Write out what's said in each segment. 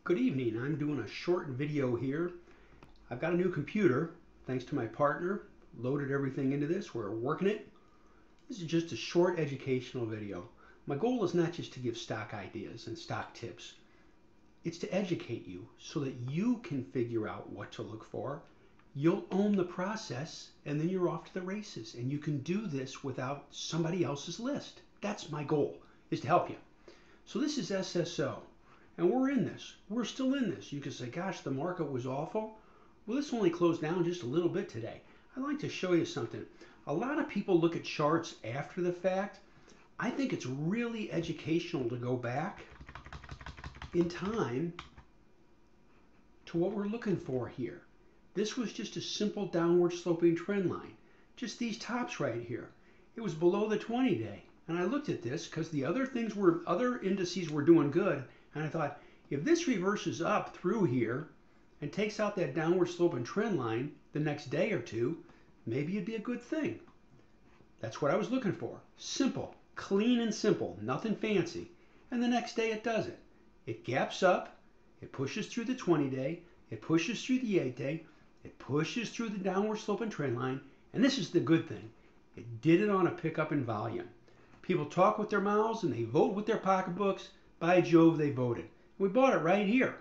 Good evening. I'm doing a short video here. I've got a new computer, thanks to my partner. Loaded everything into this. We're working it. This is just a short educational video. My goal is not just to give stock ideas and stock tips. It's to educate you so that you can figure out what to look for. You'll own the process and then you're off to the races, and you can do this without somebody else's list. That's my goal, is to help you. So this is SSO. And we're in this. We're still in this. You can say, gosh, the market was awful. Well, this only closed down just a little bit today. I'd like to show you something. A lot of people look at charts after the fact. I think it's really educational to go back in time to what we're looking for here. This was just a simple downward sloping trend line. Just these tops right here. It was below the 20-day. And I looked at this because the other indices were doing good. And I thought, if this reverses up through here and takes out that downward sloping trend line the next day or two, maybe it'd be a good thing. That's what I was looking for. Simple, clean and simple, nothing fancy. And the next day it does it. It gaps up, it pushes through the 20-day, it pushes through the 8-day, it pushes through the downward sloping trend line, and this is the good thing. It did it on a pickup in volume. People talk with their mouths and they vote with their pocketbooks. By Jove, they voted. We bought it right here,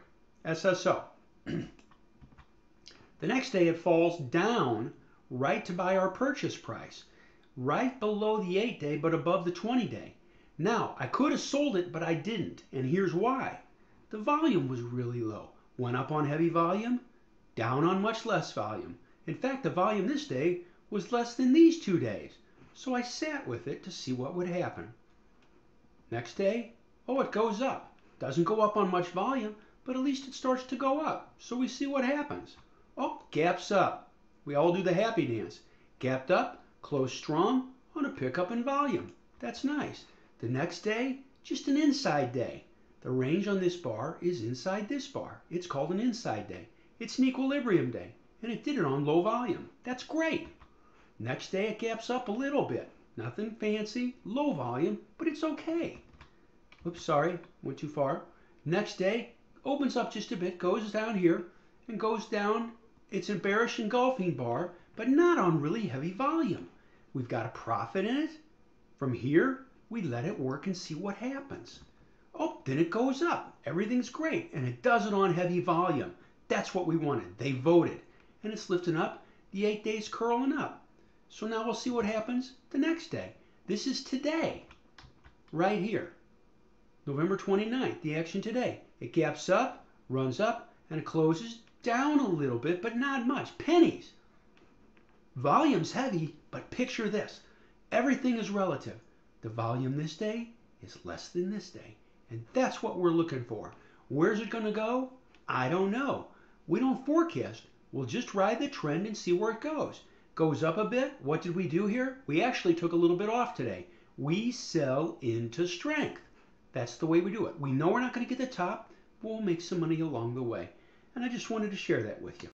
SSO. The next day it falls down right to buy our purchase price, right below the 8-day but above the 20-day. Now, I could have sold it, but I didn't, and here's why. The volume was really low. Went up on heavy volume, down on much less volume. In fact, the volume this day was less than these 2 days, so I sat with it to see what would happen. Next day, oh, it goes up. Doesn't go up on much volume, but at least it starts to go up. So we see what happens. Oh, gaps up. We all do the happy dance. Gapped up, closed strong on a pickup in volume. That's nice. The next day, just an inside day. The range on this bar is inside this bar. It's called an inside day. It's an equilibrium day, and it did it on low volume. That's great. Next day, it gaps up a little bit. Nothing fancy, low volume, but it's okay. Oops, sorry, went too far. Next day, opens up just a bit, goes down here, and goes down. It's a bearish engulfing bar, but not on really heavy volume. We've got a profit in it. From here, we let it work and see what happens. Oh, then it goes up. Everything's great, and it does it on heavy volume. That's what we wanted. They voted, and it's lifting up. The 8 days curling up. So now we'll see what happens the next day. This is today, right here. November 29th, the action today. It gaps up, runs up, and it closes down a little bit, but not much. Pennies. Volume's heavy, but picture this. Everything is relative. The volume this day is less than this day, and that's what we're looking for. Where's it going to go? I don't know. We don't forecast. We'll just ride the trend and see where it goes. Goes up a bit. What did we do here? We actually took a little bit off today. We sell into strength. That's the way we do it. We know we're not going to get the top, but we'll make some money along the way. And I just wanted to share that with you.